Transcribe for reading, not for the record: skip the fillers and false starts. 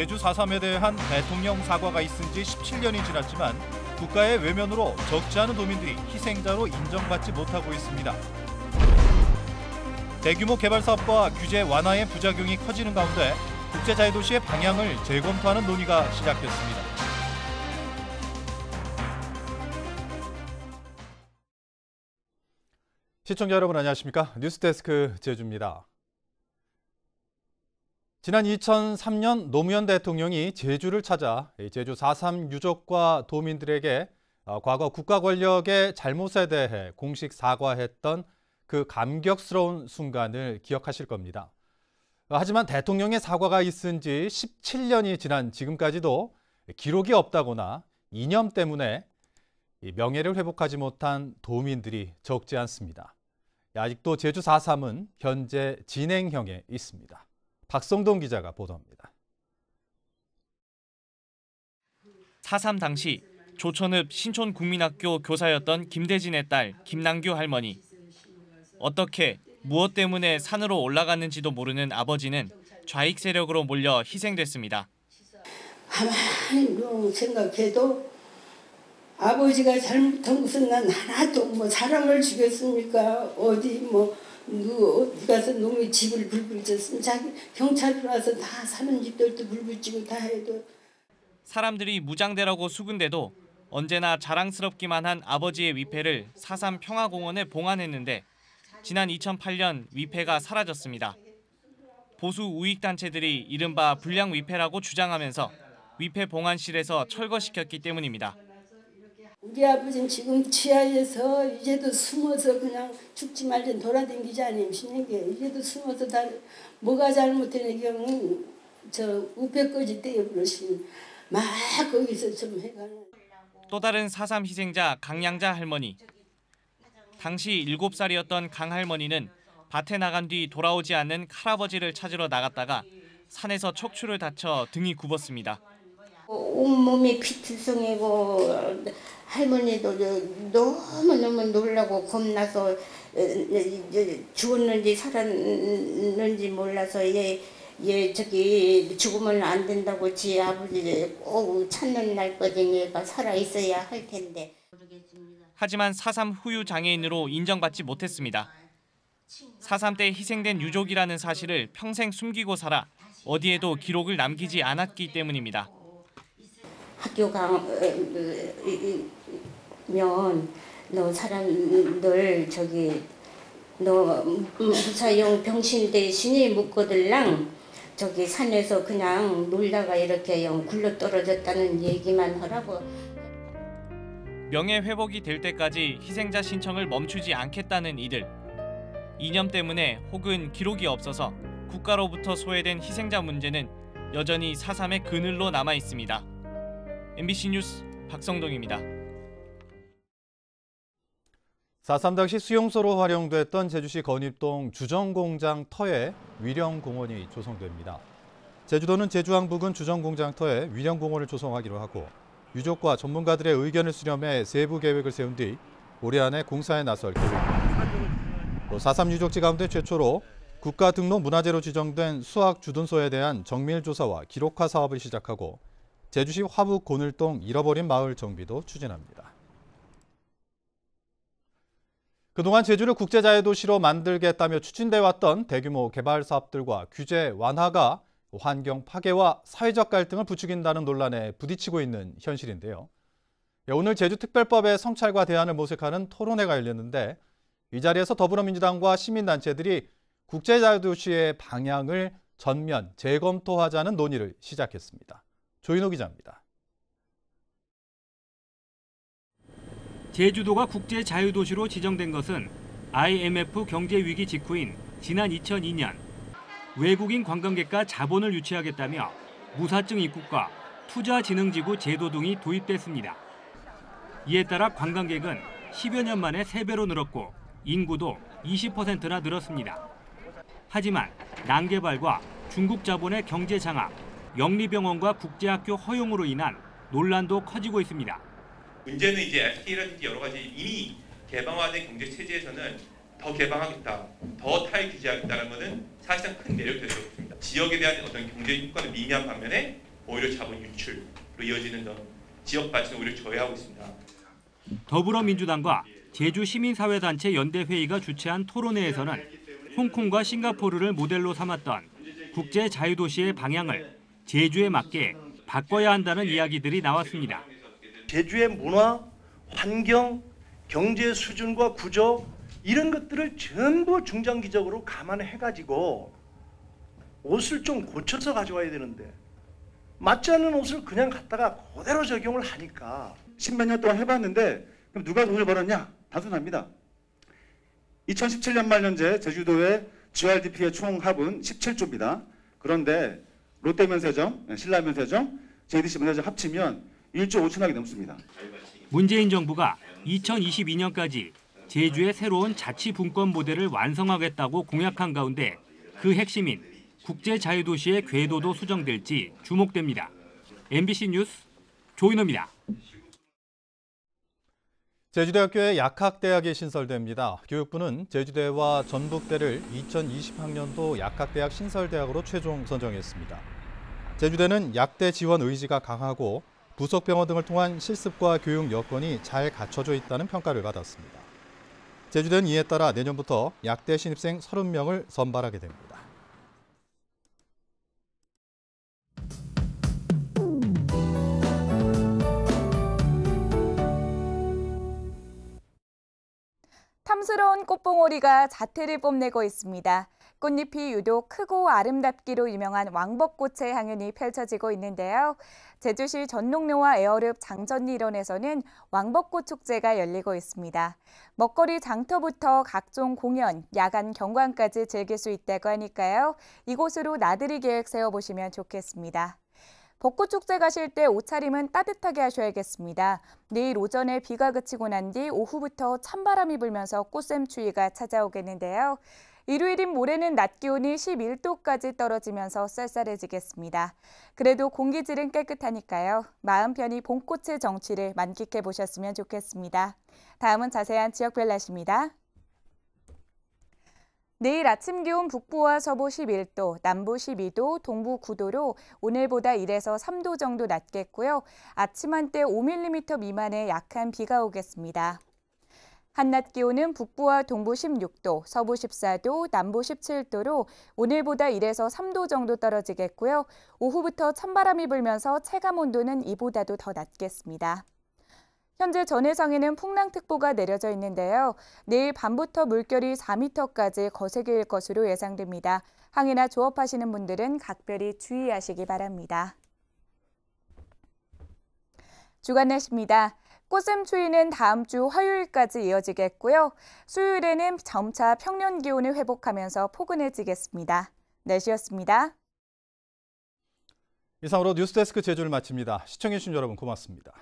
제주 4.3에 대한 대통령 사과가 있은 지 17년이 지났지만 국가의 외면으로 적지 않은 도민들이 희생자로 인정받지 못하고 있습니다. 대규모 개발 사업과 규제 완화의 부작용이 커지는 가운데 국제자유도시의 방향을 재검토하는 논의가 시작됐습니다. 시청자 여러분 안녕하십니까? 뉴스데스크 제주입니다. 지난 2003년 노무현 대통령이 제주를 찾아 제주 4.3 유족과 도민들에게 과거 국가 권력의 잘못에 대해 공식 사과했던 그 감격스러운 순간을 기억하실 겁니다. 하지만 대통령의 사과가 있은 지 17년이 지난 지금까지도 기록이 없다거나 이념 때문에 명예를 회복하지 못한 도민들이 적지 않습니다. 아직도 제주 4.3은 현재 진행형에 있습니다. 박성동 기자가 보도합니다. 4.3 당시 조천읍 신촌국민학교 교사였던 김대진의 딸 김남규 할머니. 어떻게, 무엇 때문에 산으로 올라갔는지도 모르는 아버지는 좌익 세력으로 몰려 희생됐습니다. 가만히 생각해도 아버지가 잘못한 것은 난 하나도 뭐 사람을 죽였습니까? 어디 가서 놈의 집을 불불 쳤으면 자기 경찰 와서 다 사는 집들도 불불 찌고 다 해도. 사람들이 무장대라고 수군대도 언제나 자랑스럽기만 한 아버지의 위패를 4.3 평화공원에 봉안했는데 지난 2008년 위패가 사라졌습니다. 보수 우익단체들이 이른바 불량 위패라고 주장하면서 위패 봉안실에서 철거시켰기 때문입니다. 우리 아버지는 지금 지하에서 이제도 숨어서 그냥 죽지 말든 돌아다니지 않으시는 게 이제도 숨어서 다 뭐가 잘못된 저 우패까지 떼어버리시면 막 거기서 좀 해가는. 또 다른 4.3 희생자 강양자 할머니. 당시 7살이었던 강 할머니는 밭에 나간 뒤 돌아오지 않는 할아버지를 찾으러 나갔다가 산에서 척추를 다쳐 등이 굽었습니다. 온몸이 피투성이고 할머니도 너무너무 놀라고 겁나서 죽었는지 살았는지 몰라서 저기 죽으면 안 된다고 지 아버지 꼭 찾는 날까지 얘가 살아있어야 할 텐데. 하지만 4.3 후유 장애인으로 인정받지 못했습니다. 4.3 때 희생된 유족이라는 사실을 평생 숨기고 살아 어디에도 기록을 남기지 않았기 때문입니다. 학교 가면 너 사람들 너 무사용 병신 대신에 묻거들랑 저기 산에서 그냥 놀다가 이렇게 굴러 떨어졌다는 얘기만 하라고. 명예 회복이 될 때까지 희생자 신청을 멈추지 않겠다는 이들. 이념 때문에 혹은 기록이 없어서 국가로부터 소외된 희생자 문제는 여전히 4.3의 그늘로 남아 있습니다. MBC 뉴스 박성동입니다. 4.3 당시 수용소로 활용됐던 제주시 건입동 주정공장 터에 위령공원이 조성됩니다. 제주도는 제주항 부근 주정공장 터에 위령공원을 조성하기로 하고 유족과 전문가들의 의견을 수렴해 세부 계획을 세운 뒤 올해 안에 공사에 나설 계획입니다. 또 4.3 유적지 가운데 최초로 국가 등록 문화재로 지정된 수학 주둔소에 대한 정밀 조사와 기록화 사업을 시작하고 제주시 화북 곤을동 잃어버린 마을 정비도 추진합니다. 그동안 제주를 국제자유도시로 만들겠다며 추진돼 왔던 대규모 개발 사업들과 규제 완화가 환경 파괴와 사회적 갈등을 부추긴다는 논란에 부딪히고 있는 현실인데요. 오늘 제주특별법의 성찰과 대안을 모색하는 토론회가 열렸는데 이 자리에서 더불어민주당과 시민단체들이 국제자유도시의 방향을 전면 재검토하자는 논의를 시작했습니다. 조인호 기자입니다. 제주도가 국제자유도시로 지정된 것은 IMF 경제위기 직후인 지난 2002년 외국인 관광객과 자본을 유치하겠다며 무사증 입국과 투자진흥지구 제도 등이 도입됐습니다. 이에 따라 관광객은 10여 년 만에 3배로 늘었고 인구도 20%나 늘었습니다. 하지만 난개발과 중국 자본의 경제 장악, 영리병원과 국제학교 허용으로 인한 논란도 커지고 있습니다. 문제는 이제 FTA라든지 여러 가지 이미 개방화된 경제 체제에서는 더 개방하겠다, 더 탈규제하겠다는 것은 사실상 큰 매력들이 없습니다. 지역에 대한 어떤 경제 효과는 미미한 반면에 오히려 자본 유출로 이어지는 등 지역 발전을 오히려 저해하고 있습니다. 더불어민주당과 제주시민사회단체 연대회의가 주최한 토론회에서는 홍콩과 싱가포르를 모델로 삼았던 국제자유도시의 방향을 제주에 맞게 바꿔야 한다는 이야기들이 나왔습니다. 제주의 문화, 환경, 경제 수준과 구조 이런 것들을 전부 중장기적으로 감안해가지고 옷을 좀 고쳐서 가져와야 되는데 맞지 않는 옷을 그냥 갖다가 그대로 적용을 하니까 10몇 년 동안 해봤는데 그럼 누가 돈을 벌었냐? 단순합니다. 2017년 말 현재 제주도의 GRDP의 총 합은 17조입니다. 그런데 롯데면세점, 신라면세점, JDC 면세점 합치면 1조 5천억이 넘습니다. 문재인 정부가 2022년까지 제주의 새로운 자치분권 모델을 완성하겠다고 공약한 가운데 그 핵심인 국제자유도시의 궤도도 수정될지 주목됩니다. MBC 뉴스 조인호입니다. 제주대학교에 약학대학이 신설됩니다. 교육부는 제주대와 전북대를 2020학년도 약학대학 신설대학으로 최종 선정했습니다. 제주대는 약대 지원 의지가 강하고 부속병원 등을 통한 실습과 교육 여건이 잘 갖춰져 있다는 평가를 받았습니다. 제주대는 이에 따라 내년부터 약대 신입생 30명을 선발하게 됩니다. 탐스러운 꽃봉오리가 자태를 뽐내고 있습니다. 꽃잎이 유독 크고 아름답기로 유명한 왕벚꽃의 향연이 펼쳐지고 있는데요. 제주시 전농로와 에어릅 장전리 일원에서는 왕벚꽃 축제가 열리고 있습니다. 먹거리 장터부터 각종 공연, 야간 경관까지 즐길 수 있다고 하니까요. 이곳으로 나들이 계획 세워보시면 좋겠습니다. 벚꽃축제 가실 때 옷차림은 따뜻하게 하셔야겠습니다. 내일 오전에 비가 그치고 난 뒤 오후부터 찬바람이 불면서 꽃샘추위가 찾아오겠는데요. 일요일인 모레는 낮 기온이 11도까지 떨어지면서 쌀쌀해지겠습니다. 그래도 공기질은 깨끗하니까요. 마음 편히 봄꽃의 정취를 만끽해 보셨으면 좋겠습니다. 다음은 자세한 지역별 날씨입니다. 내일 아침 기온 북부와 서부 11도, 남부 12도, 동부 9도로 오늘보다 1에서 3도 정도 낮겠고요. 아침 한때 5mm 미만의 약한 비가 오겠습니다. 한낮 기온은 북부와 동부 16도, 서부 14도, 남부 17도로 오늘보다 1에서 3도 정도 떨어지겠고요. 오후부터 찬바람이 불면서 체감 온도는 이보다도 더 낮겠습니다. 현재 전해상에는 풍랑특보가 내려져 있는데요. 내일 밤부터 물결이 4m까지 거세게 것으로 예상됩니다. 항해나 조업하시는 분들은 각별히 주의하시기 바랍니다. 주간 날씨입니다. 꽃샘추위는 다음 주 화요일까지 이어지겠고요. 수요일에는 점차 평년 기온을 회복하면서 포근해지겠습니다. 날씨였습니다. 이상으로 뉴스데스크 제주를 마칩니다. 시청해주신 여러분 고맙습니다.